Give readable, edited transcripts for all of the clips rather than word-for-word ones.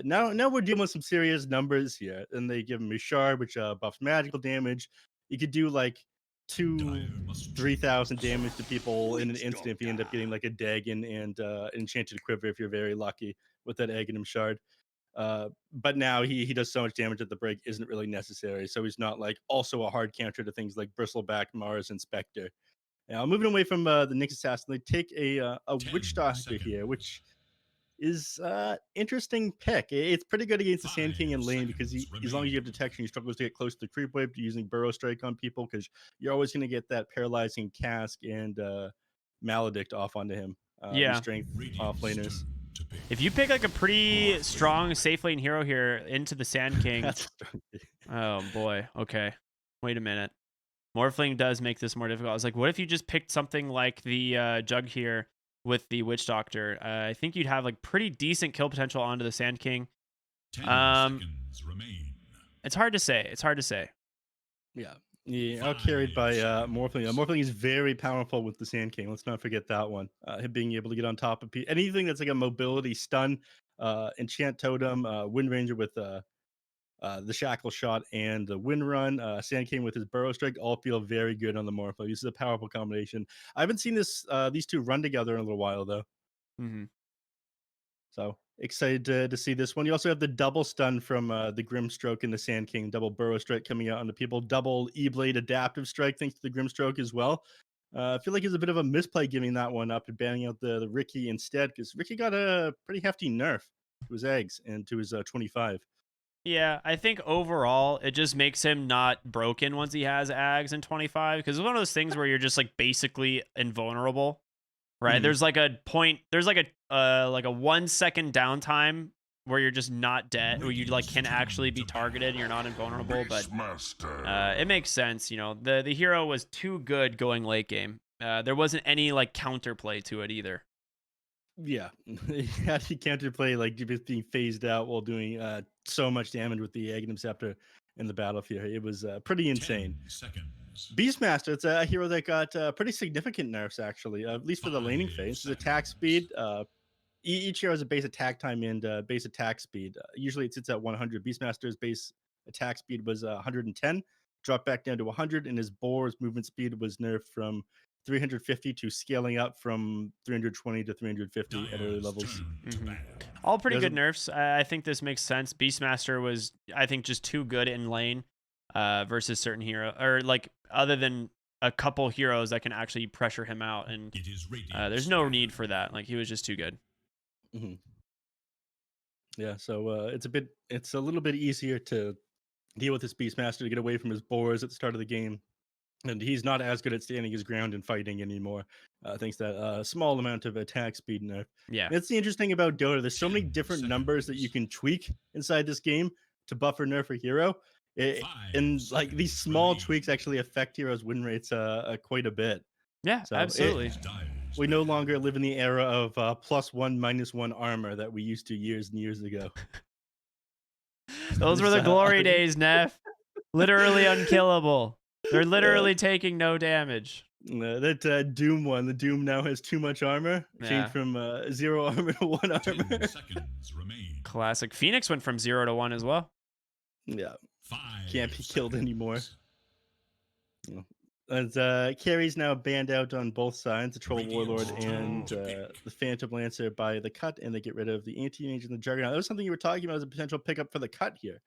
now we're dealing with some serious numbers here, and they give him a shard, which buffs magical damage. You could do like two, 3,000 damage to people in an instant if you end up getting like a Dagon and enchanted quiver if you're very lucky with that Aghanim shard. But now he does so much damage that the break isn't really necessary, so he's not like also a hard counter to things like Bristleback, Mars, and Spectre. Now moving away from the Nyx Assassin, they take a Witch Doctor here, which is interesting pick. It's pretty good against the Sand King in lane because as long as you have detection, he struggles to get close to the creep wave using Burrow Strike on people because you're always going to get that paralyzing cask and maledict off onto him. These Yeah. strength offlaners. If you pick like a pretty strong safe lane hero here into the Sand King, That's strong. oh boy. Okay. Wait a minute. Morphling does make this more difficult. I was like, what if you just picked something like the Jug here with the Witch Doctor? I think you'd have like pretty decent kill potential onto the Sand King. 10 Um, seconds remain. It's hard to say. It's hard to say. Yeah. Yeah, outcarried by Morphling. Morphling is very powerful with the Sand King. Let's not forget that one. Him being able to get on top of anything that's like a mobility stun, enchant totem, Wind Ranger with the Shackle Shot and the Wind Run, Sand King with his Burrow Strike all feel very good on the Morphling. This is a powerful combination. I haven't seen these two run together in a little while though. Mm-hmm. So excited to see this one. You also have the double stun from the Grimstroke and the Sand King, double Burrow Strike coming out onto people, double E-Blade adaptive strike thanks to the Grimstroke as well. I feel like it's a bit of a misplay giving that one up and banning out the Ricky instead because Ricky got a pretty hefty nerf to his eggs and to his 25. Yeah, I think overall it just makes him not broken once he has Ags in 25 because it's one of those things where you're just like basically invulnerable, right? Mhm. There's like a point, there's like a 1 second downtime where you're just not dead, or you like can actually be targeted and you're not invulnerable, but it makes sense. You know, the hero was too good going late game. There wasn't any like counterplay to it either. Yeah, how do you counterplay like just being phased out while doing so much damage with the Aghanim Scepter in the battlefield? It was pretty 10 insane. seconds. Beastmaster, it's a hero that got pretty significant nerfs actually, at least for the laning 5 phase. His attack seconds. speed, each hero has a base attack time and base attack speed. Usually it sits at 100. Beastmaster's base attack speed was 110, dropped back down to 100, and his boar's movement speed was nerfed from 350 to scaling up from 320 to 350 at early Dire's levels. turn to Mhm. bat. All pretty There's good a nerfs. I think this makes sense. Beastmaster was, I think, just too good in lane versus certain hero, or like other than a couple heroes that can actually pressure him out, and It is there's Radiant's no turn. need for that. Like he was just too good. Mhm. Yeah, so it's a little bit easier to deal with this Beastmaster to get away from his boars at the start of the game. And he's not as good at standing his ground and fighting anymore, thanks to that small amount of attack speed nerf. Yeah. That's the interesting about Dota. There's so many 10 different numbers that you seconds. can tweak inside this game to buff or nerf a hero. It, 5 and like these seconds small remain. tweaks actually affect heroes' win rates quite a bit. Yeah, So absolutely. Dire's we no bad. longer live in the era of +1, -1 armor that we used to years and years ago. Those were This, the glory days, Neff. Literally unkillable. They're uh, literally taking no damage. that Doom one, the Doom now has too much armor. Changed Yeah. from 0 armor to 1 10 armor. seconds remain. Classic. Phoenix went from 0 to 1 as well. Yeah, 5 can't be killed anymore. seconds. Yeah. As Carrie's now banned out on both sides, the Troll Warlord Radiant's and turn to pick. the Phantom Lancer by the cut, and they get rid of the Anti-Mage and the Juggernaut. That was something you were talking about as a potential pickup for the cut here.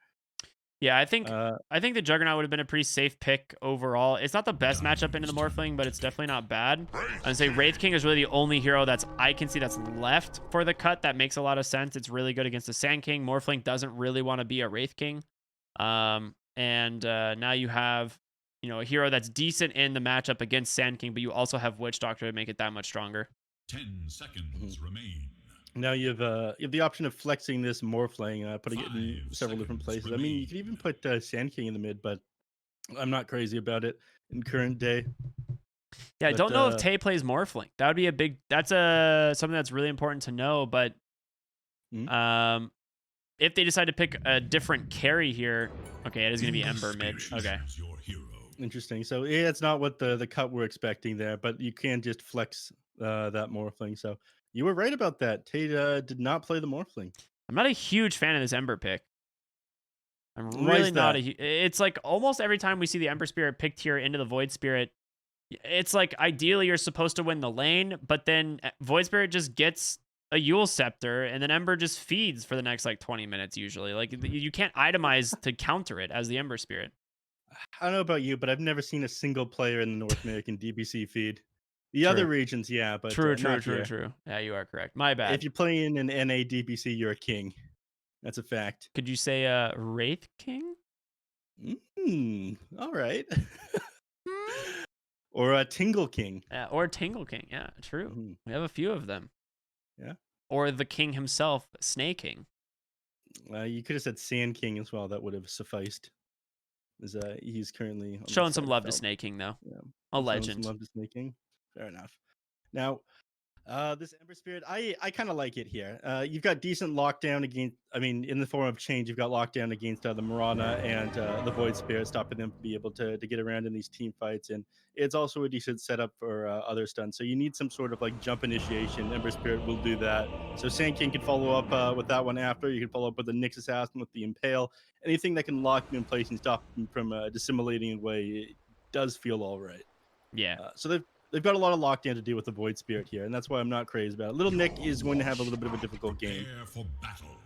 Yeah, I think Uh, the Juggernaut would have been a pretty safe pick overall. It's not the best matchup into the Morphling, but it's definitely not bad. I'd say Wraith King is really the only hero I can see that's left for the cut that makes a lot of sense. It's really good against the Sand King. Morphling doesn't really want to be a Wraith King. And now you have, you know, a hero that's decent in the matchup against Sand King, but you also have Witch Doctor to make it that much stronger. 10 seconds remain. Now you have the option of flexing this Morphling, putting it in 5 several different seconds places. I mean, you could even put Sand King in the mid, but I'm not crazy about it in current day. Yeah, I But don't know if Tay plays Morphling. That would be that's something that's really important to know, but Mhm. if they decide to pick a different carry here, okay, it is going to be Ember mid. Experience Okay. is your hero. Interesting. So yeah, it's not what the cut we're expecting there, but you can just flex that Morphling. So you were right about that. Tate did not play the Morphling. I'm not a huge fan of this Ember pick. I'm Why really is not that? it's like almost every time we see the Ember Spirit picked here into the Void Spirit, it's like ideally you're supposed to win the lane, but then Void Spirit just gets a Yule Scepter, and then Ember just feeds for the next like 20 minutes usually. Like you can't itemize to counter it as the Ember Spirit. I don't know about you, but I've never seen a single player in the North American DPC feed. The other True. regions, yeah, but True, not true, here. true. Yeah, you are correct. My bad. If you play in an NA DPC, you're a king. That's a fact. Could you say Wraith King? All right. Hmm? Or a Tingle King. Or Tingle King. Yeah, true. Mhm. We have a few of them. Yeah. Or the king himself, Snake King. You could have said Sand King as well. That would have sufficed. Is he's currently on the Showing some side of love to Felt. Snake King, though. Yeah. A Showing some legend. love to Snake King. Fair enough. Now, this Ember Spirit, I kind of like it here. You've got decent lockdown against, I mean, in the form of change, you've got lockdown against the Mirana and the Void Spirit, stopping them to be able to get around in these team fights. And it's also a decent setup for other stunts. So you need some sort of like jump initiation. Ember Spirit will do that. So Sand King can follow up with that one after. You can follow up with the Nyx Assassin with the Impale. Anything that can lock you in place and stop them from dissimulating away, it does feel all right. Yeah. So they've got a lot of lockdown to do with the Void Spirit here, and that's why I'm not crazy about it. Little Nick is going to have a little bit of a difficult game. Prepare for battle.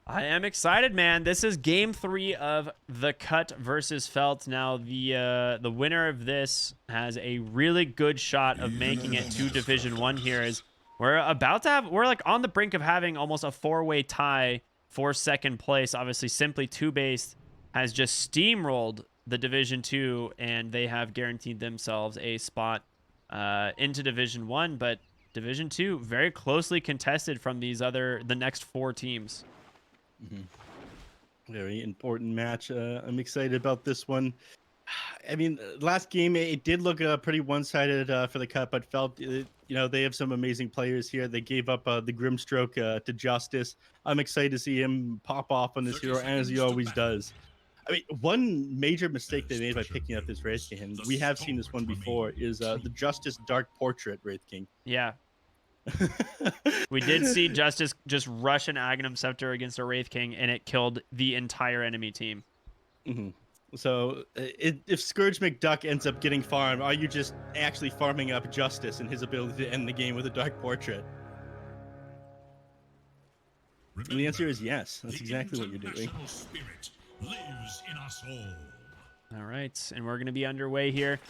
I am excited, man. This is game 3 of the Cut versus Felt. Now, the winner of this has a really good shot of making it to Division 1 here. As we're like on the brink of having almost a 4-way tie for second place. Obviously, Simply 2-Based has just steamrolled the Division 2, and they have guaranteed themselves a spot into Division 1. But Division 2, very closely contested from the next 4 teams. Very important match. I'm excited about this one. I mean, last game it did look pretty one-sided for the Cut, but Felt, they have some amazing players here. They gave up the Grimstroke to Justice. I'm excited to see him pop off on this 30 hero, as he seconds to always battle. does. I mean, one major mistake they made by picking up this Wraith King, and we have seen this one before, is the Justice Dark Portrait Wraith King. Yeah. We did see Justice just rush an Agnum Scepter against a Wraith King, and it killed the entire enemy team. So if Scourge McDuck ends up getting farmed, are you just actually farming up Justice and his ability to end the game with a Dark Portrait? And the answer is yes. That's exactly what you're doing. International spirit lives in us all. All right, and we're going to be underway here.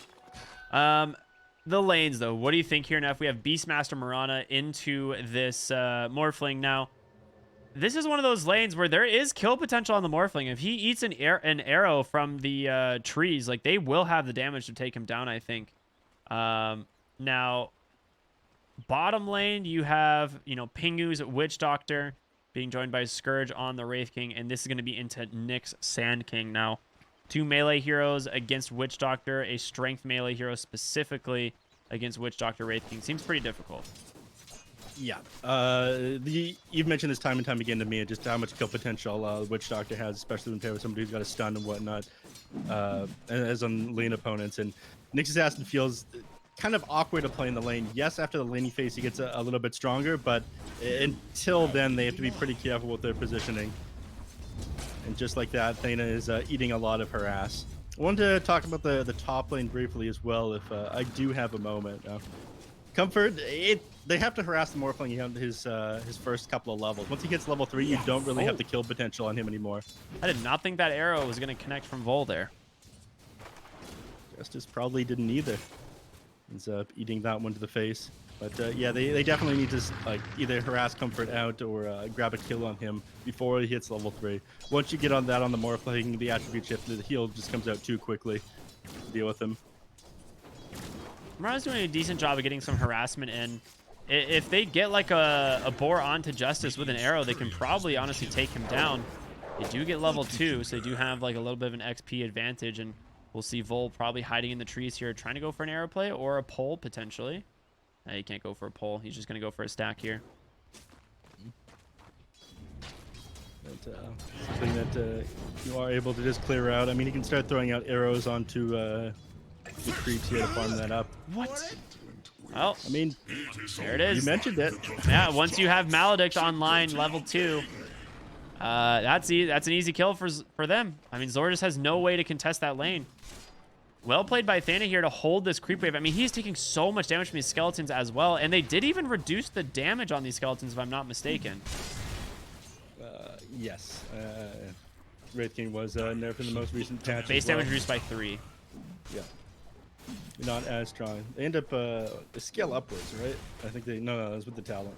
The lanes, though. What do you think here, Neff? We have Beastmaster Mirana into this Morphling. Now, this is one of those lanes where there is kill potential on the Morphling. If he eats an arrow from the trees, like, they will have the damage to take him down, I think. Now, bottom lane, you have, Pingu's Witch Doctor being joined by Scourge on the Wraith King, and this is going to be into Nyx Sand King. Now, 2 melee heroes against Witch Doctor, a strength melee hero specifically against Witch Doctor Wraith King. Seems pretty difficult. Yeah. You've mentioned this time and time again to me, just how much kill potential Witch Doctor has, especially when paired with somebody who's got a stun and whatnot, as on lane opponents. And Nyx Assassin feels kind of awkward to play in the lane. Yes, after the laning phase, he gets a little bit stronger, but until then, they have to be pretty careful with their positioning. And just like that, Thana is eating a lot of her ass. I wanted to talk about the top lane briefly as well, if I do have a moment. Comfort, they have to harass the Morphling on his first couple of levels. Once he gets level 3, you don't really have the kill potential on him anymore. I did not think that arrow was going to connect from Vol there. Justice probably didn't either. Ends up eating that one to the face. But yeah, they definitely need to either harass Comfort out or grab a kill on him before he hits level 3. Once you get on that on the Morphling, the attribute shift, the heal just comes out too quickly to deal with him. Mirana's doing a decent job of getting some harassment in. If they get like a boar onto Justice with an arrow, they can probably honestly take him down. They do get level 2, so they do have like a little bit of an XP advantage, and we'll see Vol probably hiding in the trees here, trying to go for an arrow play or a pole potentially. He can't go for a pole. He's just going to go for a stack here. Something that you are able to just clear out. I mean, you can start throwing out arrows onto the creeps here to farm that up. What? Oh, I mean, there it is. you mentioned it. Yeah, once you have Maledict online level 2, that's an easy kill for them. I mean, Zor just has no way to contest that lane. Well played by Thana here to hold this creep wave. I mean, he's taking so much damage from these skeletons as well, and they did even reduce the damage on these skeletons, if I'm not mistaken. Yes. Wraith King was nerfed in the most recent patch. Base damage reduced by 3. Yeah. Not as strong. They end up they scale upwards, right? I think they no, it's with the talent.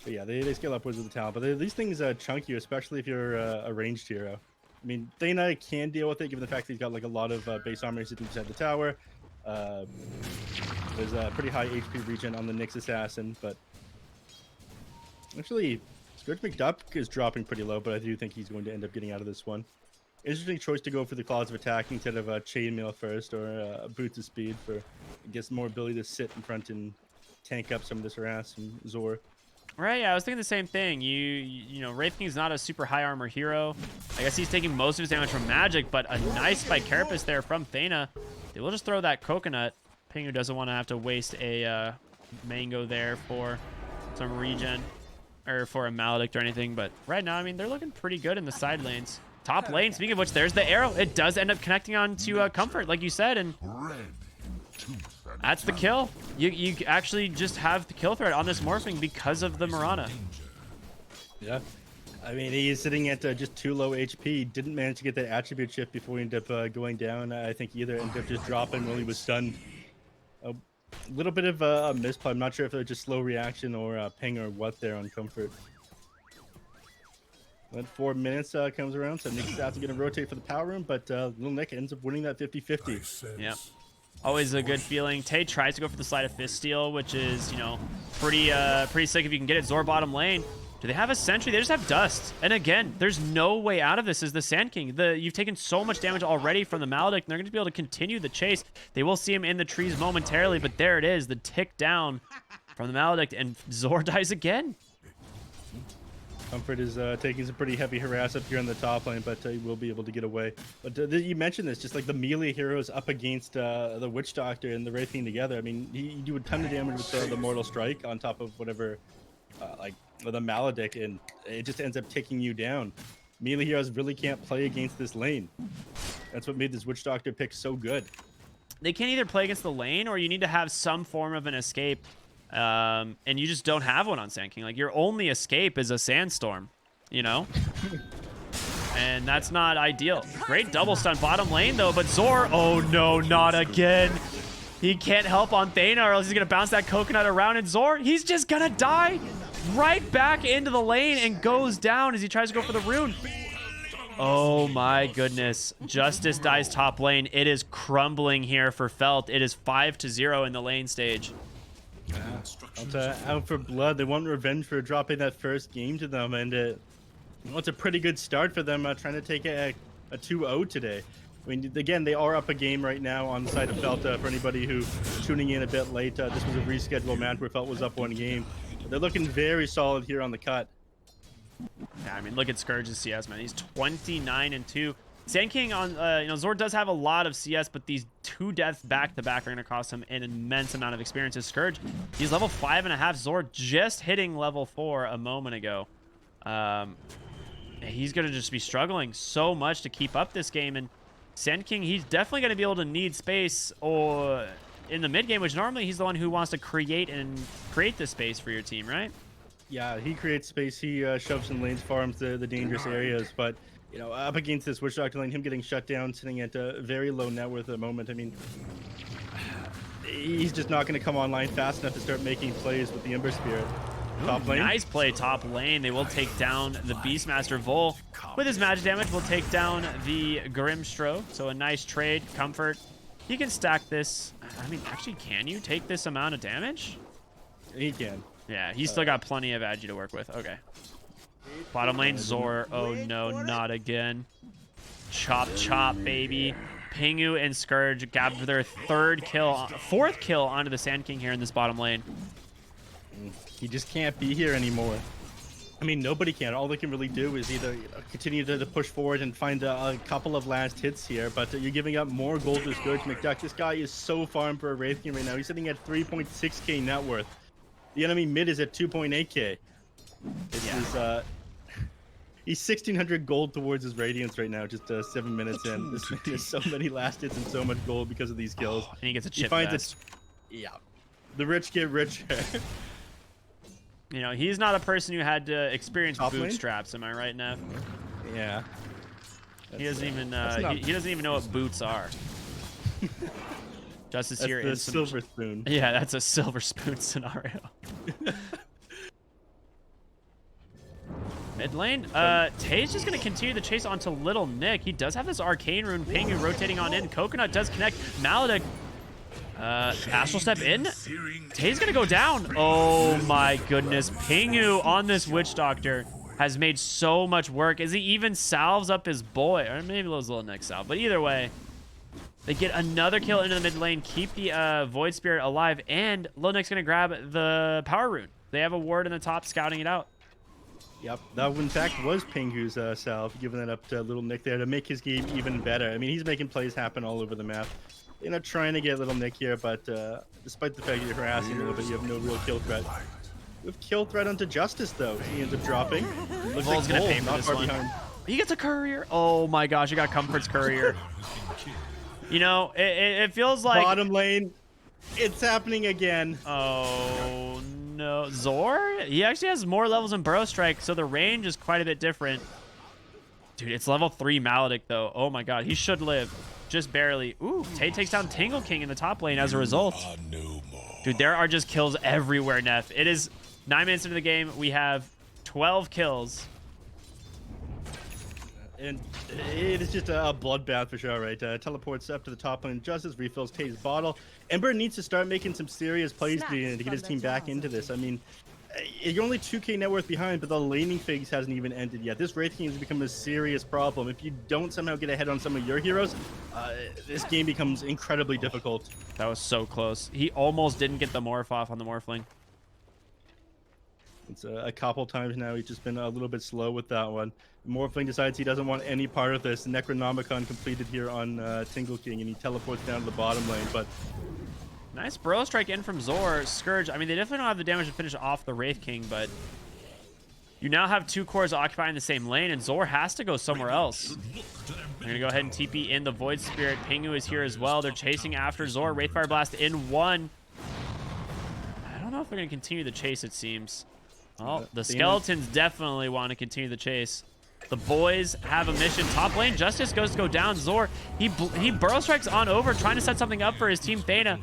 But yeah, they scale upwards with the talent. But these things chunk you, especially if you're a ranged hero. I mean, Thana can deal with it given the fact that he's got like a lot of base armor sitting beside the tower. There's a pretty high HP regen on the Nyx assassin, but actually Scourge McDuck is dropping pretty low, but I do think he's going to end up getting out of this one. Interesting choice to go for the Claws of Attack instead of a Chainmail first or Boots of Speed for, I guess, more ability to sit in front and tank up some of this harass from Zor. Right, yeah, I was thinking the same thing. You know, Wraith King's not a super high armor hero. I guess he's taking most of his damage from magic, but a nice spike carapace there from Thana. They will just throw that coconut. Pingu doesn't want to have to waste a mango there for some regen or for a Maledict or anything, but right now, I mean, they're looking pretty good in the side lanes. Top lane, speaking of which, there's the arrow. It does end up connecting on to Comfort, like you said, and that's the kill. You actually just have the kill threat on this Morphling because of the Mirana. Yeah. I mean, he's sitting at just too low HP. Didn't manage to get that attribute shift before he ended up going down. I think either ended up just dropping while he was stunned. A little bit of a misplay. I'm not sure if it was just slow reaction or ping or what there on Comfort. When 4 minutes comes around, so Nick's out to going to rotate for the power room, but Little Nick ends up winning that 50-50. Yeah. Always a good feeling. Tay tries to go for the Sleight of Fist steal, which is, you know, pretty sick if you can get it. Zor bottom lane. Do they have a sentry? They just have dust. And again, there's no way out of this as the Sand King. You've taken so much damage already from the Maledict, and they're going to be able to continue the chase. They will see him in the trees momentarily, but there it is, the tick down from the Maledict, and Zor dies again. Comfort is taking some pretty heavy harass up here on the top lane, but he will be able to get away. But you mentioned this, just like the melee heroes up against the Witch Doctor and the Wraith King together. I mean, you do a ton of damage with the Mortal Strike on top of whatever, like the Maledict, and it just ends up taking you down. Melee heroes really can't play against this lane. That's what made this Witch Doctor pick so good. They can't either play against the lane, or you need to have some form of an escape. And you just don't have one on Sand King. Like, your only escape is a sandstorm, you know? And that's not ideal. Great double stun bottom lane, though, but Zor, oh no, not again. He can't help on Thana, or else he's gonna bounce that coconut around, and Zor, he's just gonna die right back into the lane and goes down as he tries to go for the rune. Oh my goodness. Justice dies top lane. It is crumbling here for Felt. It is 5-0 in the lane stage. Out for blood. They want revenge for dropping that first game to them, and it's a pretty good start for them trying to take a 2-0 today. I mean, again, they are up a game right now on the side of Felt. For anybody who's tuning in a bit late, this was a rescheduled match where Felt was up 1 game. But they're looking very solid here on the cut. Yeah, I mean, look at Scourge's CS, man. He's 29-2. Sand King on, you know, Zor does have a lot of CS, but these 2 deaths back-to-back are going to cost him an immense amount of experience. As Scourge, he's level 5.5. Zor just hitting level 4 a moment ago. He's going to just be struggling so much to keep up this game. And Sand King, he's definitely going to be able to need space or in the mid game, which normally he's the one who wants to create this space for your team, right? Yeah, he creates space. He shoves in lanes, farms the dangerous areas, but you know, up against this Witch Doctor lane, him getting shut down, sitting at a very low net worth at the moment. I mean, he's just not going to come online fast enough to start making plays with the Ember Spirit. Top lane. Nice play top lane. They will take down the Beastmaster. Vol, with his magic damage, will take down the Grimstro. So a nice trade. Comfort. He can stack this. I mean, actually, can you take this amount of damage? He can. Yeah, he's still got plenty of agi to work with. Okay. Bottom lane, Zor. Oh no, not again. Chop, chop, baby. Pingu and Scourge got their 4th kill onto the Sand King here in this bottom lane. He just can't be here anymore. I mean, nobody can. All they can really do is either continue to push forward and find a couple of last hits here, but you're giving up more gold to Scourge McDuck. This guy is so farm for a Wraith King right now. He's sitting at 3.6k net worth. The enemy mid is at 2.8k. This is he's 1600 gold towards his Radiance right now, just 7 minutes in. This man has so many last hits and so much gold because of these kills. And he gets a chip He finds vest. yeah, the rich get richer. You know, he's not a person who had to experience Top lane? bootstraps. Am I right, Neff? Yeah. He doesn't even not- he doesn't even know what boots are. Justice That's here the in some... silver spoon. Yeah, that's a silver spoon scenario. Mid lane, Tay's just gonna continue the chase onto Little Nick. He does have this arcane rune. Pingu rotating on in. Coconut does connect. Maledict, Astral Step in. Tay's gonna go down. Oh my goodness. Pingu on this Witch Doctor has made so much work as he even salves up his boy. Or maybe it was Little Nick salve. But either way, they get another kill into the mid lane, keep the Void Spirit alive, and Little Nick's gonna grab the power rune. They have a ward in the top scouting it out. Yep, that in fact was Pingu's salve, giving that up to Little Nick there to make his game even better. I mean, he's making plays happen all over the map. You know, trying to get Little Nick here, but despite the fact that you're harassing a little bit, you have no real kill threat. You have kill threat onto Justice, though. He ends up dropping. Looks Vol's like gonna Vol, pay for not this far one. behind. He gets a courier. Oh my gosh, he got Comfort's courier. You know, it feels like... Bottom lane, it's happening again. Oh no. Zor? He actually has more levels in Burrow Strike, so the range is quite a bit different. Dude, it's level 3 Maledict, though. Oh my god, he should live. Just barely. Ooh, Tay takes down Tingle King in the top lane as a result. Dude, there are just kills everywhere, Neff. It is 9 minutes into the game. We have 12 kills. And it is just a bloodbath for sure, right? Teleports up to the top lane. Justice refills Tay's bottle. Ember needs to start making some serious plays to get his team back into this. I mean, you're only 2k net worth behind, but the laning phase hasn't even ended yet. This Wraith King has become a serious problem. If you don't somehow get ahead on some of your heroes, this game becomes incredibly difficult. That was so close. He almost didn't get the morph off on the Morphling. It's a couple times now. He's just been a little bit slow with that one. Morphling decides he doesn't want any part of this. Necronomicon completed here on Tingle King, and he teleports down to the bottom lane. But nice Burrow Strike in from Zor. Scourge, I mean, they definitely don't have the damage to finish off the Wraith King, but you now have 2 cores occupying the same lane, and Zor has to go somewhere else. They're gonna go ahead and TP in the Void Spirit. Pingu is here as well. They're chasing after Zor. Wraithfire Blast in 1. I don't know if they're gonna continue the chase, it seems. Well, the skeletons definitely want to continue the chase. The boys have a mission. Top lane, Justice goes to go down. Zor, he Burrow Strikes on over, trying to set something up for his team. Thana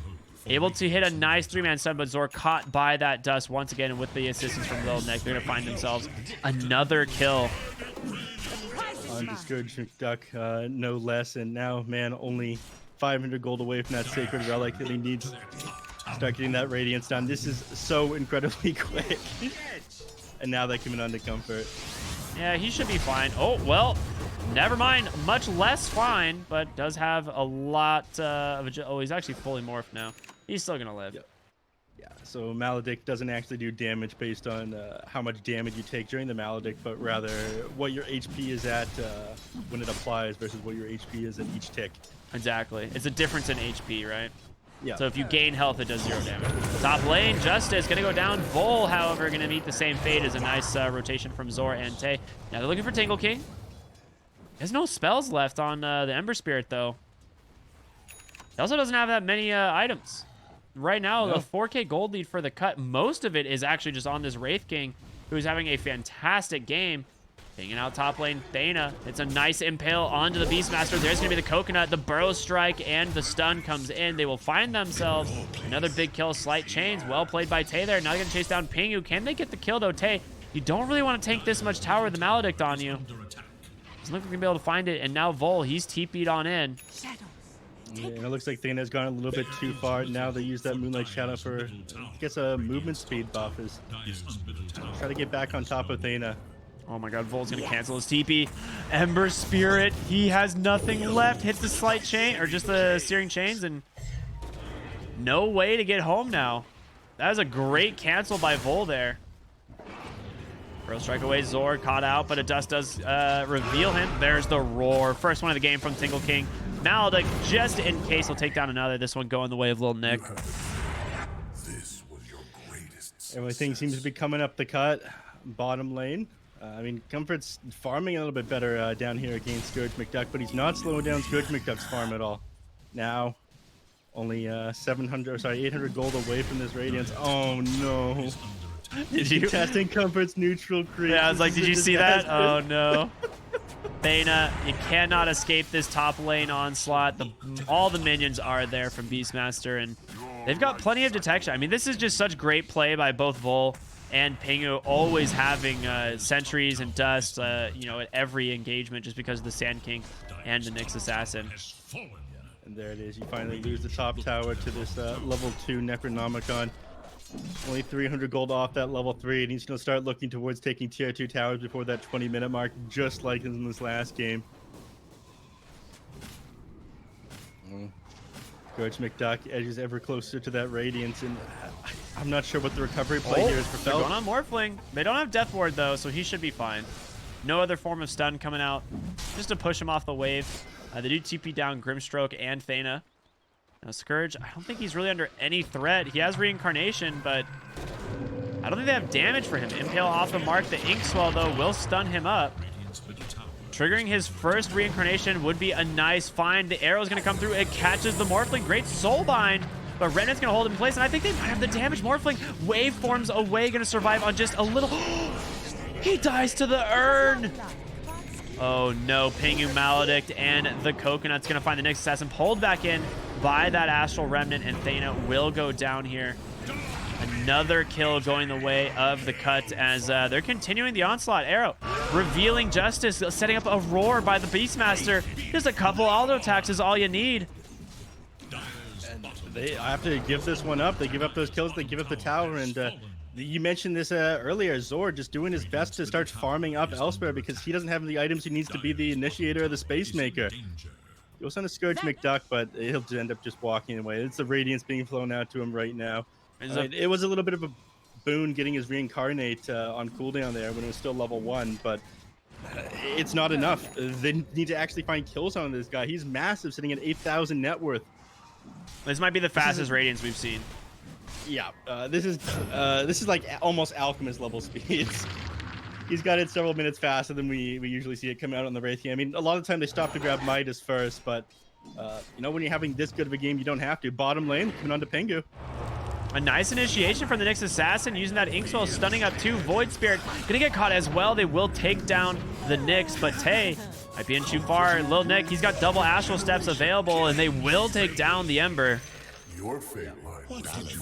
able to hit a nice 3-man stun, but Zor caught by that dust once again, and with the assistance from Little Nick, they're going to find themselves another kill. On Scourge McDuck, no less. And now, man, only 500 gold away from that Sacred Relic that he needs to start getting that Radiance done. This is so incredibly quick. And now they're coming on to Comfort. Yeah, he should be fine. Oh, well, never mind. Much less fine, but does have a lot of... Oh, he's actually fully morphed now. He's still going to live. Yep. Yeah, so Maledict doesn't actually do damage based on how much damage you take during the Maledict, but rather what your HP is at when it applies versus what your HP is at each tick. Exactly. It's a difference in HP, right? Yeah. So if you gain health, it does 0 damage. Top lane, Justice gonna go down. Vol, however, gonna meet the same fate as a nice rotation from Zor and Tay. Now they're looking for Tingle King. There's no spells left on the Ember Spirit, though. He also doesn't have that many items. Right now, the 4k gold lead for the cut, most of it is actually just on this Wraith King, who's having a fantastic game. Hanging out top lane, Thana. It's a nice impale onto the Beastmaster. There's going to be the Coconut, the Burrow Strike, and the stun comes in. They will find themselves another big kill. Slight Chains, well played by Tay there. Now they're going to chase down Pingu. Can they get the kill, though? Tay, you don't really want to tank this much tower with the Maledict on you. Doesn't look like they're going to be able to find it. And now Vol, he's TP'd on in. Yeah, and it looks like Thana's gone a little bit too far. Now they use that Moonlight Shadow for, I guess, a movement speed buff. Is try to get back on top of Thana. Oh my god, Vol's gonna cancel his TP. Ember Spirit, he has nothing left. Hits the slight chain, or just the searing chains, and no way to get home now. That was a great cancel by Vol there. Bro strike away, Zor caught out, but a dust does reveal him. There's the roar. First one of the game from Tingle King. Maledict, just in case he'll take down another. This one going the way of Lil Nick. Everything seems to be coming up the cut. Bottom lane. I mean, Comfort's farming a little bit better down here against Scourge McDuck, but he's not slowing down Scourge McDuck's farm at all. Now, only 800 gold away from this Radiance. Oh no. Did you? Testing Comfort's neutral creep. Yeah, I was like, did you see that? Oh no. Thena, you cannot escape this top lane onslaught. All the minions are there from Beastmaster, and they've got plenty of detection. I mean, this is just such great play by both Vol and Pingu, always having sentries and dust, you know, at every engagement just because of the Sand King and the Nyx Assassin. And there it is. You finally lose the top tower to this level 2 Necronomicon. Only 300 gold off that level 3, and he's going to start looking towards taking tier 2 towers before that 20-minute mark, just like in this last game. Scourge McDuck edges ever closer to that Radiance, and I'm not sure what the recovery play here is for They're Fel. going on Morphling. They don't have Death Ward, though, so he should be fine. No other form of stun coming out, just to push him off the wave. They do TP down Grimstroke and Thena. Now, Scourge, I don't think he's really under any threat. He has Reincarnation, but I don't think they have damage for him. Impale off the mark. The Inkswell, though, will stun him up. Triggering his first Reincarnation would be a nice find. The arrow is going to come through. It catches the Morphling. Great Soulbind, but Remnant's going to hold him in place, and I think they might have the damage. Morphling waveforms away, going to survive on just a little... He dies to the urn! Oh no, Pingu, Maledict, and the Coconut's going to find the Nyx Assassin pulled back in by that Astral Remnant, and Thena will go down here. Another kill going the way of the cut as they're continuing the onslaught. Arrow revealing Justice, setting up a roar by the Beastmaster. Just a couple auto attacks is all you need. And they have to give this one up. They give up those kills, they give up the tower, and you mentioned this earlier, Zor just doing his best to start farming up elsewhere because he doesn't have the items he needs to be the initiator of the Space Maker. He goes on to Scourge McDuck, but he'll end up just walking away. It's the Radiance being flown out to him right now. It was a little bit of a boon getting his Reincarnate on cooldown there when it was still level 1, but it's not enough. They need to actually find kills on this guy. He's massive, sitting at 8,000 net worth. This might be the fastest Radiance we've seen. Yeah, this is like almost Alchemist level speeds. He's got it several minutes faster than we usually see it come out on the Wraith game. I mean, a lot of the time they stop to grab Midas first, but you know, when you're having this good of a game, you don't have to. Bottom lane, coming on to Pingu. A nice initiation from the Nyx Assassin, using that Inkswell, stunning up 2. Void Spirit gonna get caught as well. They will take down the Nyx, but Tay might be in too far. Lil Nick, he's got double Astral Steps available, and they will take down the Ember.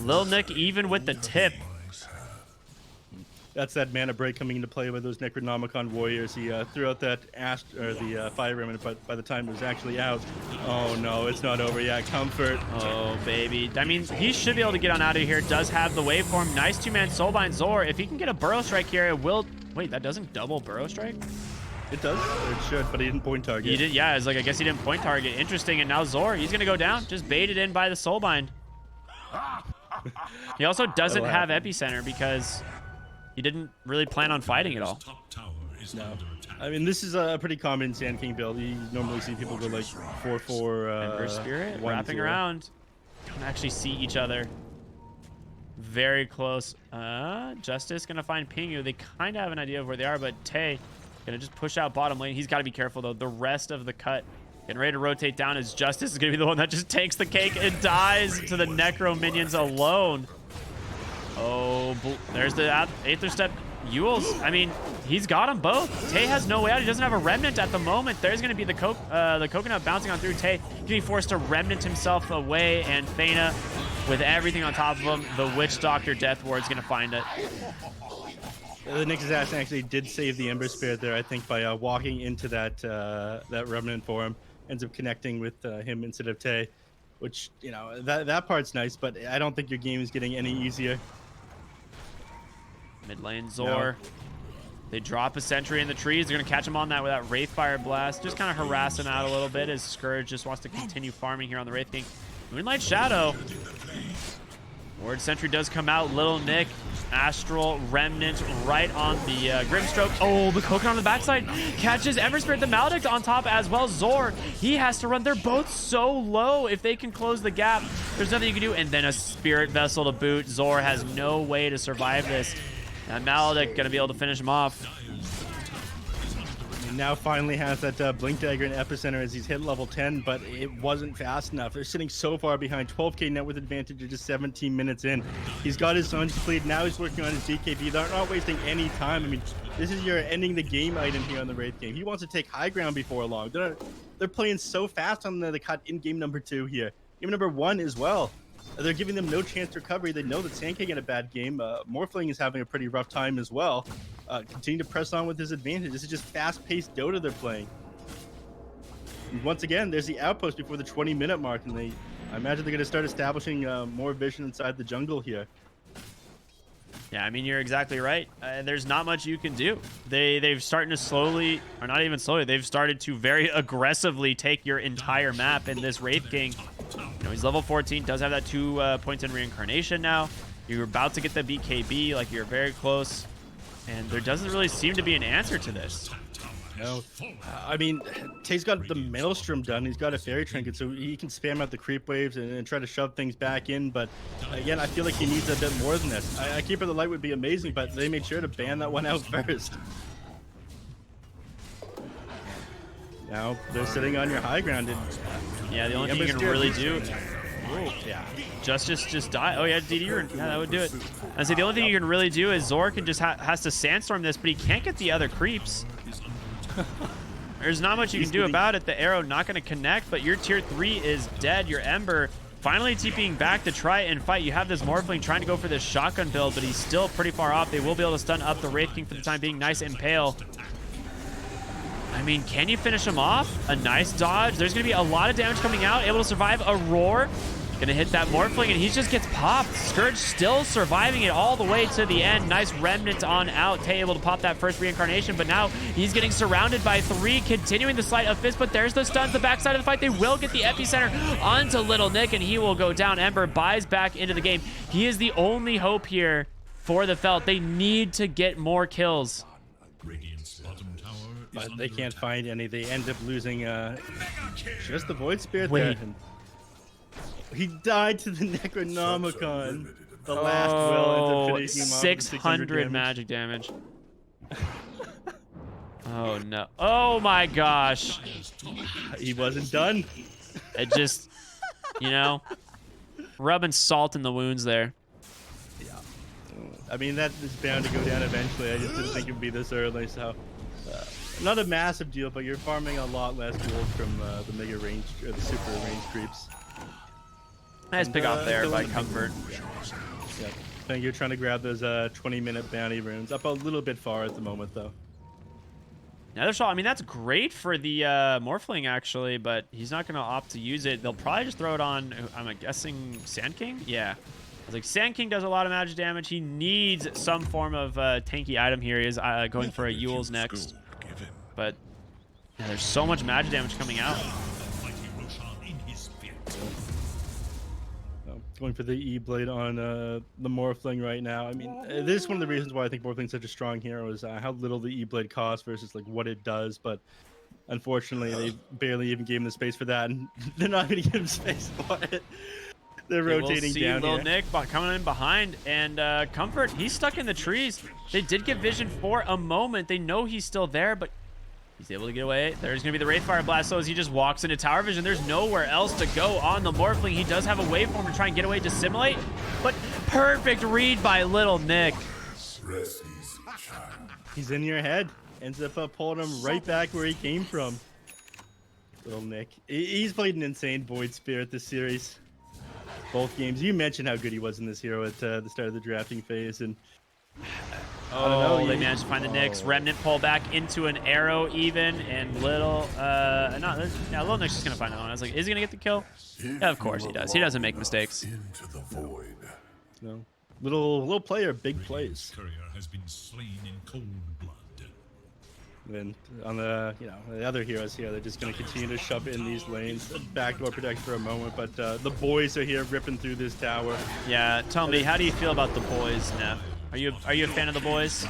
Lil Nick even with the tip. That's that mana break coming into play with those Necronomicon warriors. He threw out that the Fire Remnant, but by the time it was actually out, oh no, it's not over yet. Comfort. Oh baby, I mean, he should be able to get on out of here. Does have the waveform. Nice 2-man Soulbind Zor. If he can get a Burrow Strike here, it will. Wait, that doesn't double Burrow Strike? It does. It should, but he didn't point target. He did. Yeah, it's like I guess he didn't point target. Interesting. And now Zor, he's gonna go down. Just baited in by the Soulbind. He also doesn't have Epicenter because he didn't really plan on fighting at all. No. I mean, this is a pretty common Sand King build. You normally see people go like 4-4. Ember Spirit 1-0. wrapping around. Don't actually see each other. Very close. Justice gonna find Pingu. They kind of have an idea of where they are, but Tay gonna just push out bottom lane. He's got to be careful though. The rest of the cut getting ready to rotate down as Justice is gonna be the one that just takes the cake and dies to the Necro minions alone. Oh, there's the Aether Step Yules. I mean, he's got them both. Tay has no way out. He doesn't have a Remnant at the moment. There's going to be the Coconut bouncing on through. Tay going to be forced to Remnant himself away, and Thena, with everything on top of him, the Witch Doctor Death Ward is going to find it. The Nyx Assassin actually did save the Ember Spirit there, I think, by walking into that that Remnant for him. Ends up connecting with him instead of Tay, which, you know, that part's nice, but I don't think your game is getting any easier. Mid lane Zor. No. They drop a sentry in the trees. They're going to catch him on that with that Wraithfire Blast. Just kind of harass him out a little bit as Scourge just wants to continue farming here on the Wraith King. Moonlight Shadow. Ward sentry does come out. Little Nick Astral Remnant right on the Grimstroke. Oh, the Coconut on the backside catches Ember Spirit. The Maledict on top as well. Zor, he has to run. They're both so low. If they can close the gap, there's nothing you can do. And then a Spirit Vessel to boot. Zor has no way to survive this. And Maledict going to be able to finish him off. Now finally has that Blink Dagger and Epicenter as he's hit level 10, but it wasn't fast enough. They're sitting so far behind. 12k net worth advantage of just 17 minutes in. He's got his Sun's complete. Now he's working on his BKB. They're not wasting any time. I mean, this is your ending the game item here on the Wraith game. He wants to take high ground before long. They're playing so fast on the cut in game number 2 here. Game number 1 as well. They're giving them no chance to recovery. They know that Sandking in a bad game. Morphling is having a pretty rough time as well. Continue to press on with his advantage. This is just fast-paced Dota they're playing. And once again, there's the outpost before the 20-minute mark, and I imagine they're going to start establishing more vision inside the jungle here. Yeah, I mean, you're exactly right. There's not much you can do. They've started to slowly, or not even slowly, they've started to very aggressively take your entire map in this Wraith King. You know, he's level 14, does have that 2 points in reincarnation now. You're about to get the BKB, like you're very close. And there doesn't really seem to be an answer to this. No. I mean, Tay's got the Maelstrom done. He's got a Fairy Trinket, so he can spam out the creep waves and try to shove things back in. But again, I feel like he needs a bit more than this. I Keeper of the Light would be amazing, but they made sure to ban that one out first. Now they're sitting on your high ground. And, yeah, the only thing you can really do... Yeah, just die. Oh yeah, DD, yeah, that would do it. I say the only thing you can really do is Zor can just has to sandstorm this, but he can't get the other creeps. There's not much you can do about it. The arrow not going to connect, but your tier 3 is dead. Your Ember finally TPing back to try and fight. You have this Morphling trying to go for this shotgun build, but he's still pretty far off. They will be able to stun up the Wraith King for the time being. Nice Impale. I mean, can you finish him off? A nice dodge. There's going to be a lot of damage coming out. Able to survive a roar. Going to hit that Morphling, and he just gets popped. Scourge still surviving it all the way to the end. Nice Remnant on out. Tay able to pop that first reincarnation, but now he's getting surrounded by 3, continuing the Sleight of Fist, but there's the stuns. The backside of the fight, they will get the epicenter onto Little Nick, and he will go down. Ember buys back into the game. He is the only hope here for the Felt. They need to get more kills. But they can't find any. They end up losing just the Void Spirit there. He died to the Necronomicon. The last will ends up finishing him off with 600 magic damage. Oh no. Oh my gosh. He wasn't done. It just, you know, rubbing salt in the wounds there. Yeah. I mean, that is bound to go down eventually. I just didn't think it would be this early, so... not a massive deal, but you're farming a lot less gold from the mega range, or the super range creeps. Nice pick off there by Comfort. Yeah, I think you're trying to grab those 20-minute bounty runes. Up a little bit far at the moment, though. Another shot. I mean, that's great for the Morphling, actually, but he's not going to opt to use it. They'll probably just throw it on, I'm guessing, Sand King? Yeah. I was like, Sand King does a lot of magic damage. He needs some form of tanky item here. He is going for a Yule's next. But yeah, there's so much magic damage coming out. Going for the E-Blade on the Morphling right now. I mean, this is one of the reasons why I think Morphling's such a strong hero is how little the E-Blade costs versus like what it does. But unfortunately, they barely even gave him the space for that, and they're not going to give him space for it. They're rotating down Lil here. Nick coming in behind, and Comfort, he's stuck in the trees. They did get vision for a moment. They know he's still there, but he's able to get away. There's going to be the Wraithfire Blast, so as he just walks into tower vision, there's nowhere else to go on the Morphling. He does have a waveform to try and get away, dissimulate, but perfect read by Little Nick. He's in your head. Ends up pulling him right back where he came from. Little Nick. He's played an insane Void Spirit this series. Both games. You mentioned how good he was in this hero at the start of the drafting phase, and oh, they managed to find the Nyx. Remnant pull back into an arrow even, and Little Little Nick's just gonna find that one. I was like, is he gonna get the kill? Yeah, of course he does. He doesn't make mistakes. No. Little player, big plays. Courier has been slain in cold blood. Then on the the other heroes here, they're just going to continue to shove in these lanes. Backdoor protect for a moment, but the boys are here ripping through this tower. Yeah, tell me, how do you feel about the boys, Neff? Are you a fan of the boys?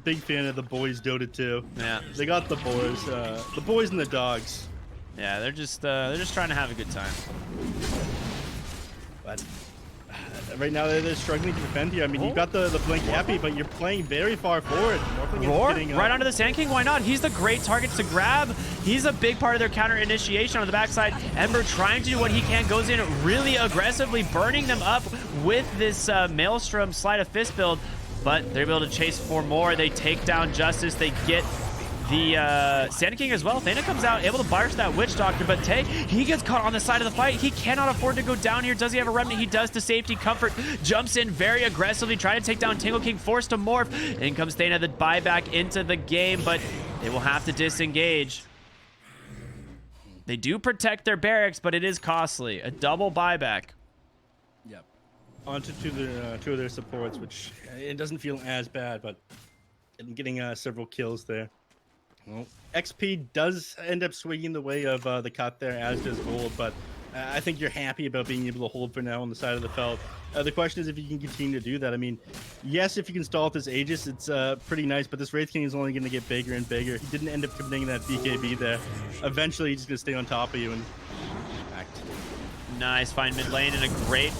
Big fan of the boys Dota 2. Yeah. They got the boys and the dogs. Yeah, they're just trying to have a good time. But right now they're struggling to defend here. I mean, you got the blink happy, but you're playing very far forward. Roar right onto the Sand King. Why not? He's the great target to grab. He's a big part of their counter initiation on the backside. Ember trying to do what he can, goes in really aggressively, burning them up with this Maelstrom Sleight of Fist build, but they're able to chase for more. They take down Justice. They get the Sand King as well. Thana comes out, able to burst that Witch Doctor, but Tay, he gets caught on the side of the fight. He cannot afford to go down here. Does he have a remnant? He does to safety. Comfort jumps in very aggressively, trying to take down Tingle King, forced to morph. In comes Thana, the buyback into the game, but they will have to disengage. They do protect their barracks, but it is costly. A double buyback. Yep. Onto two of their supports, which it doesn't feel as bad, but I'm getting several kills there. Well, XP does end up swinging the way of the cut there, as does Gold, but I think you're happy about being able to hold for now on the side of the felt. The question is if you can continue to do that. I mean, yes, if you can stall with this Aegis, it's pretty nice, but this Wraith King is only going to get bigger and bigger. He didn't end up committing that BKB there. Eventually, he's just going to stay on top of you and act. Nice, find mid lane and a great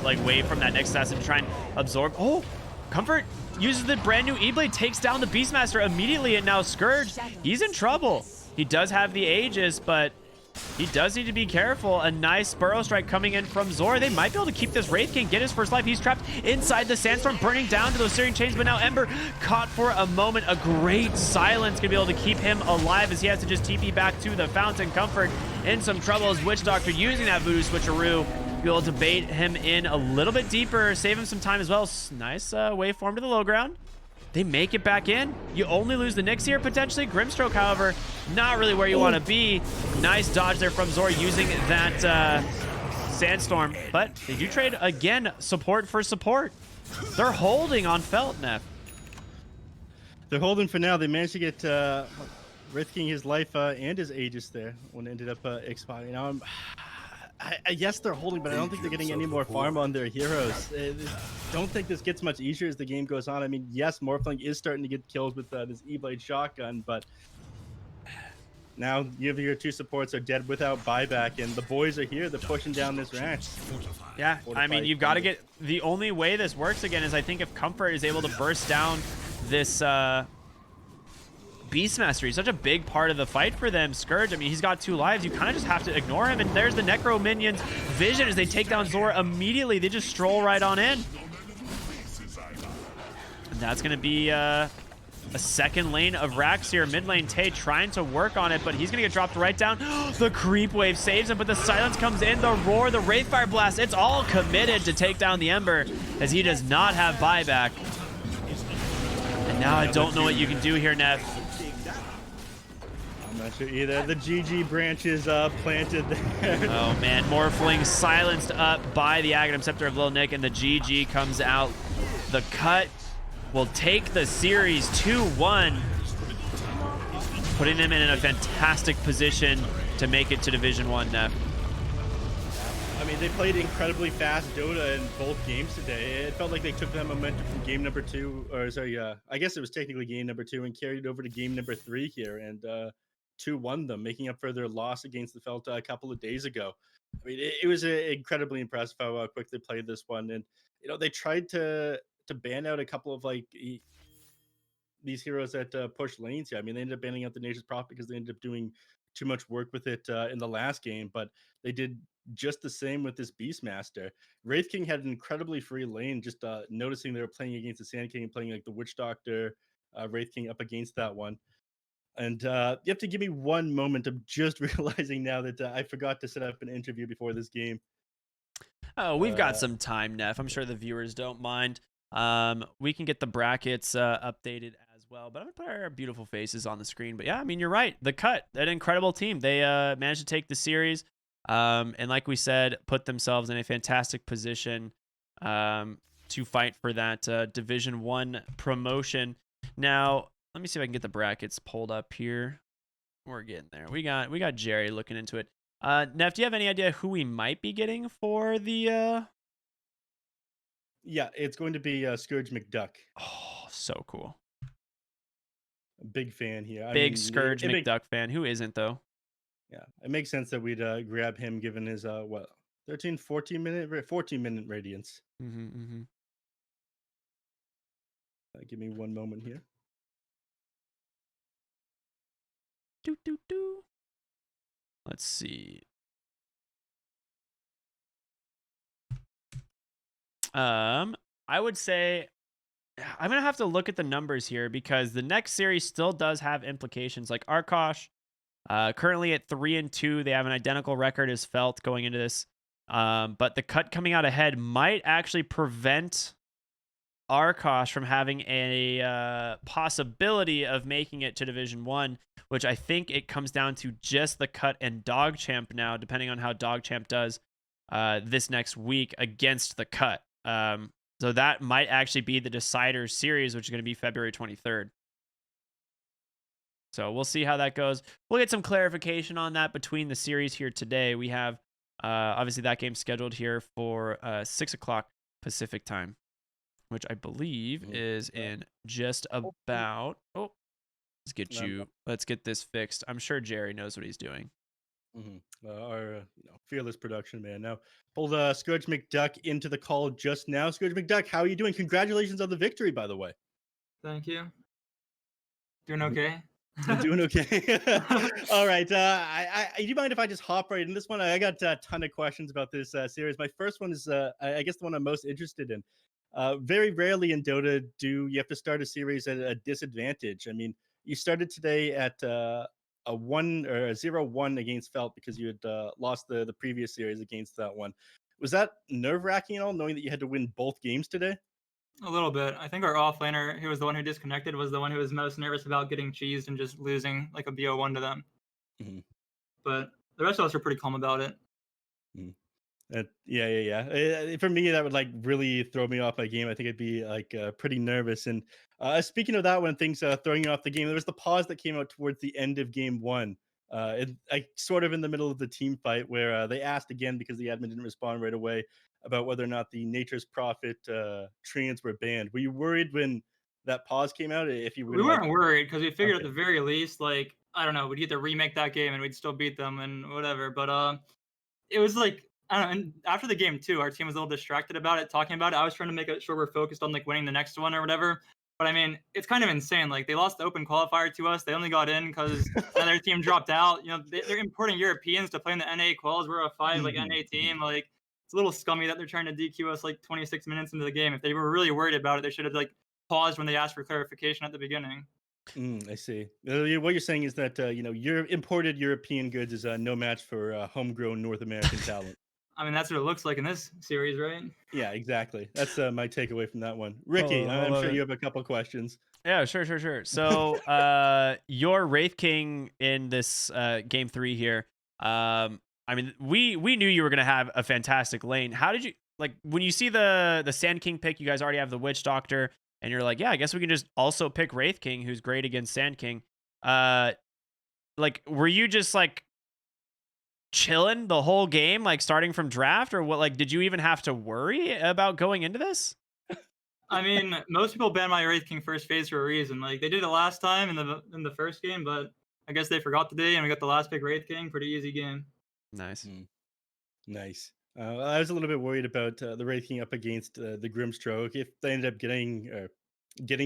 like wave from that next assassin to try and absorb. Oh, Comfort uses the brand new E-Blade, takes down the Beastmaster immediately, and now Scourge, he's in trouble. He does have the Aegis, but he does need to be careful. A nice Burrow Strike coming in from Zor. They might be able to keep this Wraith King, get his first life. He's trapped inside the Sandstorm, burning down to those Searing Chains, but now Ember caught for a moment. A great silence gonna be able to keep him alive as he has to just TP back to the Fountain. Comfort in some trouble as Witch Doctor using that Voodoo Switcheroo. Be able to bait him in a little bit deeper, save him some time as well. Nice waveform to the low ground. They make it back in. You only lose the Nyx here, potentially. Grimstroke, however, not really where you want to be. Nice dodge there from Zor using that Sandstorm. But they do trade, again, support for support. They're holding on Felt, neph. They're holding for now. They managed to get Wraith King his life and his Aegis there when it ended up expiring. Now, yes, they're holding, but I don't think they're getting any more farm on their heroes. Don't think this gets much easier as the game goes on. I mean, yes, Morphling is starting to get kills with this E-Blade shotgun, but now you have your two supports are dead without buyback, and the boys are here. They're pushing down this ranch. Yeah, I mean, you've got to get... The only way this works, again, is I think if Comfort is able to burst down this... Beastmaster, he's such a big part of the fight for them. Scourge, I mean, he's got 2 lives. You kind of just have to ignore him. And there's the Necro Minions vision as they take down Zora immediately. They just stroll right on in. And that's going to be a second lane of Rax here. Mid lane Tay trying to work on it, but he's going to get dropped right down. The creep wave saves him, but the silence comes in. The roar, the Wraithfire Blast, it's all committed to take down the Ember as he does not have buyback. And now I don't know what you can do here, neph. Not sure either. The GG branch is planted there. Oh man, Morphling silenced up by the Aghanim Scepter of Lil Nick, and the GG comes out. The cut will take the series 2-1, putting them in a fantastic position to make it to Division 1, neph. I mean, they played incredibly fast Dota in both games today. It felt like they took that momentum from game number 2, or sorry, I guess it was technically game number 2, and carried it over to game number 3 here, and 2-1 them, making up for their loss against the Felt a couple of days ago. I mean, it was incredibly impressive how quick they played this one, and you know they tried to ban out a couple of like these heroes that push lanes here. I mean, they ended up banning out the Nature's Prophet because they ended up doing too much work with it in the last game, but they did just the same with this Beastmaster. Wraith King had an incredibly free lane, just noticing they were playing against the Sand King and playing like the Witch Doctor, Wraith King up against that one. And you have to give me one moment of just realizing now that I forgot to set up an interview before this game. Oh, we've got some time, neph. I'm sure the viewers don't mind. We can get the brackets updated as well, but I'm gonna put our beautiful faces on the screen. But yeah, I mean, you're right. The cut, an incredible team. They managed to take the series, and like we said, put themselves in a fantastic position to fight for that Division 1 promotion. Now, let me see if I can get the brackets pulled up here. We're getting there. We got Jerry looking into it. Neph, do you have any idea who we might be getting for the Yeah, it's going to be Scourge McDuck. Oh, so cool. Big fan here. I Big mean, Scourge it McDuck fan. Who isn't, though? yeah, it makes sense that we'd grab him given his 13, 14-minute radiance. Give me one moment here. Let's see. I would say I'm gonna have to look at the numbers here because the next series still does have implications. Like Arkosh, currently at 3-2, they have an identical record as Felt going into this. But the cut coming out ahead might actually prevent Arkosh from having a possibility of making it to Division 1, which I think it comes down to just the cut and Dogchamp now, depending on how Dogchamp does this next week against the cut. So that might actually be the decider series, which is going to be February 23rd. So we'll see how that goes. We'll get some clarification on that between the series here today. We have obviously that game scheduled here for 6 o'clock Pacific time, which I believe is in just about. Oh, let's get this fixed. I'm sure Jerry knows what he's doing. Our fearless production man. Now pulled Scourge McDuck into the call just now. Scourge McDuck, how are you doing? Congratulations on the victory, by the way. Thank you. Doing okay. Doing okay. All right. Do you mind if I just hop right in this one? I got a ton of questions about this series. My first one is, I guess, the one I'm most interested in. Very rarely in Dota do you have to start a series at a disadvantage. I mean, you started today at a 0-1 against Felt because you had lost the previous series against that one. Was that nerve-wracking at all, knowing that you had to win both games today? A little bit. I think our offlaner, who was the one who disconnected, was the one who was most nervous about getting cheesed and just losing like a BO1 to them. But the rest of us are pretty calm about it. Yeah. For me, that would like really throw me off my game. I think I'd be like pretty nervous. And speaking of that, when things throwing you off the game, there was the pause that came out towards the end of game one. Sort of in the middle of the team fight where they asked again because the admin didn't respond right away about whether or not the Nature's Prophet treants were banned. Were you worried when that pause came out? If you were, we weren't worried because we figured Okay. at the very least, like, I don't know, we'd get to remake that game and we'd still beat them and whatever. But it was like, I don't know. And after the game too, our team was a little distracted about it, talking about it. I was trying to make sure we're focused on like winning the next one or whatever. But I mean, it's kind of insane. Like they lost the open qualifier to us. They only got in because another team dropped out. You know, they're importing Europeans to play in the NA quals. We're a 5 like NA team. Like it's a little scummy that they're trying to DQ us like 26 minutes into the game. If they were really worried about it, they should have like paused when they asked for clarification at the beginning. I see. What you're saying is that your imported European goods is no match for homegrown North American talent. I mean, that's what it looks like in this series, right? Yeah, exactly. That's my takeaway from that one. Ricky, I'm sure you have a couple questions. Yeah, sure. So, your Wraith King in this game 3 here. I mean, we knew you were gonna have a fantastic lane. How did you like when you see the Sand King pick? You guys already have the Witch Doctor, and you're like, yeah, I guess we can just also pick Wraith King, who's great against Sand King. Like, were you just like chilling the whole game, like starting from draft, or what? Like, did you even have to worry about going into this? I mean, most people ban my Wraith King first phase for a reason. Like they did it last time in the first game, but I guess they forgot today, and we got the last pick Wraith King. Pretty easy game. Nice. Nice. I was a little bit worried about the Wraith King up against the Grimstroke if they ended up getting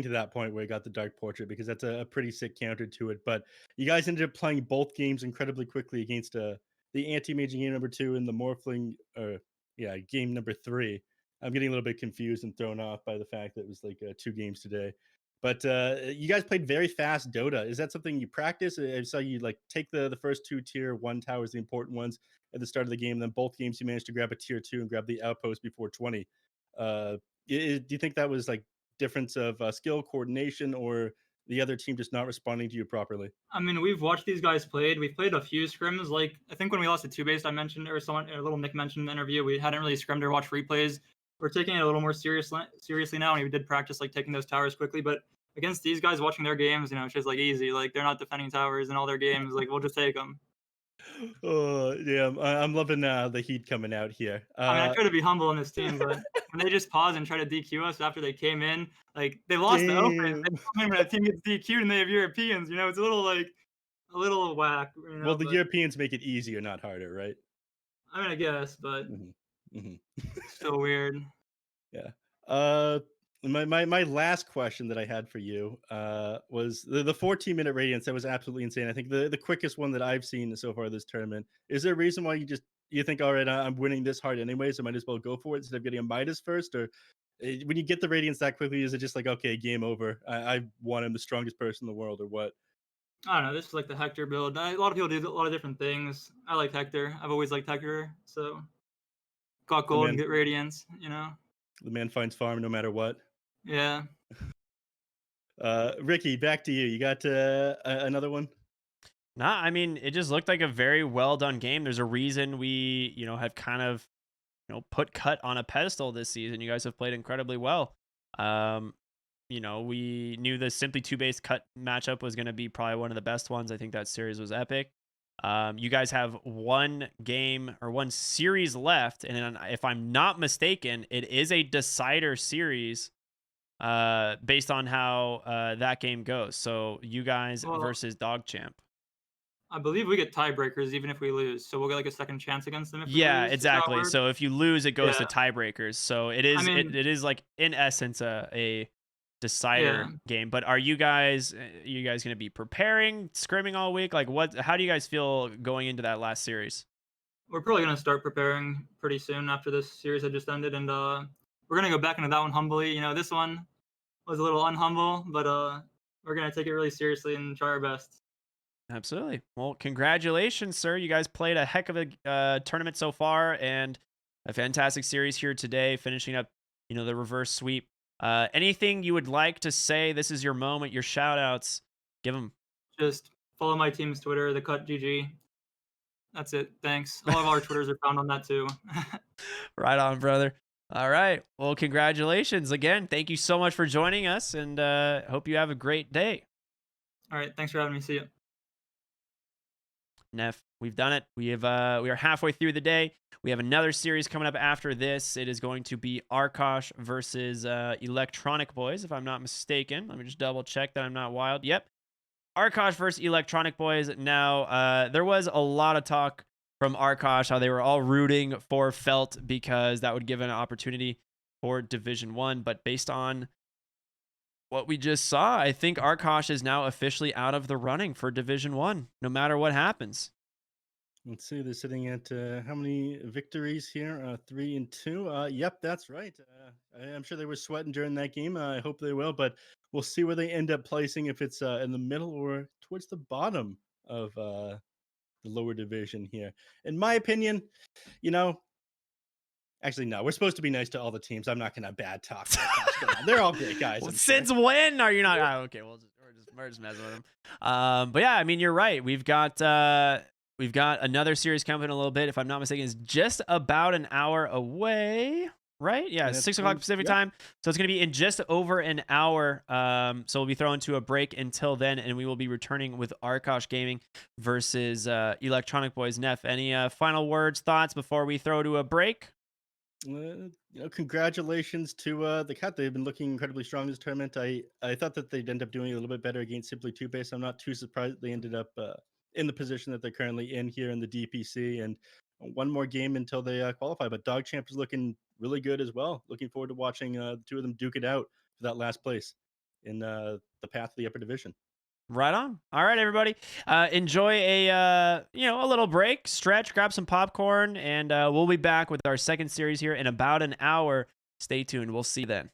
to that point where it got the Dark Portrait, because that's a pretty sick counter to it. But you guys ended up playing both games incredibly quickly against the anti-mage game number 2 and the Morphling, game number 3. I'm getting a little bit confused and thrown off by the fact that it was like 2 games today. But you guys played very fast Dota. Is that something you practice? I saw you like take the first 2 tier 1 towers, the important ones, at the start of the game. And then both games you managed to grab a tier 2 and grab the outpost before 20. Do you think that was like difference of skill, coordination, or the other team just not responding to you properly? I mean, we've watched these guys played. We've played a few scrims. Like I think when we lost to 2-based, I mentioned, or someone, a little Nick mentioned in the interview, we hadn't really scrimmed or watched replays. We're taking it a little more seriously now, and we did practice like taking those towers quickly. But against these guys, watching their games, it's just like easy. Like they're not defending towers in all their games. Like we'll just take them. Oh, yeah, I'm loving the heat coming out here. I mean, I try to be humble on this team, but when they just pause and try to DQ us after they came in, like they lost the Open. They damn. come in when a team gets DQ'd and they have Europeans. It's a little like a little whack. Well, the But Europeans make it easier, not harder, right? I mean, I guess, but Hmm. Hmm. still weird. Yeah. Uh, my last question that I had for you was the 14-minute radiance. That was absolutely insane. I think the quickest one that I've seen so far this tournament. Is there a reason why you think, all right, I'm winning this hard anyway, so I might as well go for it instead of getting a Midas first? Or when you get the radiance that quickly, is it just like, okay, game over? I won. I'm the strongest person in the world, or what? I don't know. This is like the Hector build. A lot of people do a lot of different things. I like Hector. I've always liked Hector. So got The gold and man, get radiance. the man finds farm no matter what. Yeah. Ricky, back to you. You got another one? Nah, I mean, it just looked like a very well done game. There's a reason we, have kind of, put Cut on a pedestal this season. You guys have played incredibly well. Um, we knew the Simply 2 based Cut matchup was going to be probably one of the best ones. I think that series was epic. You guys have one game or one series left, and then if I'm not mistaken, it is a decider series based on how that game goes. So you guys Well, versus Dog Champ. I believe we get tiebreakers even if we lose. So we'll get like a second chance against them if we Yeah, lose. Is that how it exactly. works? So if you lose, it goes to Yeah. tiebreakers. So it I is mean, it is like in essence a decider yeah. game. But are you guys going to be preparing, scrimming all week? Like how do you guys feel going into that last series? We're probably gonna start preparing pretty soon after this series had just ended, and we're gonna go back into that one humbly. This one was a little unhumble, but we're gonna take it really seriously and try our best. Absolutely. Well, congratulations, sir. You guys played a heck of a tournament so far and a fantastic series here today, finishing up, the reverse sweep. Anything you would like to say? This is your moment, your shout outs. Give them. Just follow my team's Twitter, the Cut GG. That's it. Thanks. All of our Twitters are found on that too. Right on, brother. All right. Well, congratulations again. Thank you so much for joining us, and hope you have a great day. All right. Thanks for having me. See you. Neph, we've done it. We are halfway through the day. We have another series coming up after this. It is going to be Arkosh versus Electronic Boys, if I'm not mistaken. Let me just double check that I'm not wild. Yep. Arkosh versus Electronic Boys. Now, there was a lot of talk from Arkosh how they were all rooting for Felt because that would give an opportunity for Division 1. But based on what we just saw, I think Arkosh is now officially out of the running for Division 1, no matter what happens. Let's see. They're sitting at how many victories here? 3 and 2. Yep, that's right. I'm sure they were sweating during that game. I hope they will, but we'll see where they end up placing. If it's in the middle or towards the bottom of the lower division here. In my opinion, you know, actually no. We're supposed to be nice to all the teams. I'm not gonna bad talk. They're all great guys. Well, I'm sure. since when are you not? Okay, we're just messing with them. But yeah, I mean, you're right. We've got another series coming in a little bit. If I'm not mistaken, it's just about an hour away. Right? Yeah, 6 o'clock Pacific time. So it's going to be in just over an hour. So we'll be throwing to a break until then, and we will be returning with Arkosh Gaming versus Electronic Boys. Neph, any final words, thoughts before we throw to a break? Congratulations to the Cat. They've been looking incredibly strong this tournament. I thought that they'd end up doing a little bit better against Simply 2 base. I'm not too surprised they ended up in the position that they're currently in here in the DPC, and one more game until they qualify. But Dog Champ is looking really good as well. Looking forward to watching the two of them duke it out for that last place in the path to the upper division. Right on. All right, everybody. Enjoy a little break, stretch, grab some popcorn, and we'll be back with our second series here in about an hour. Stay tuned. We'll see you then.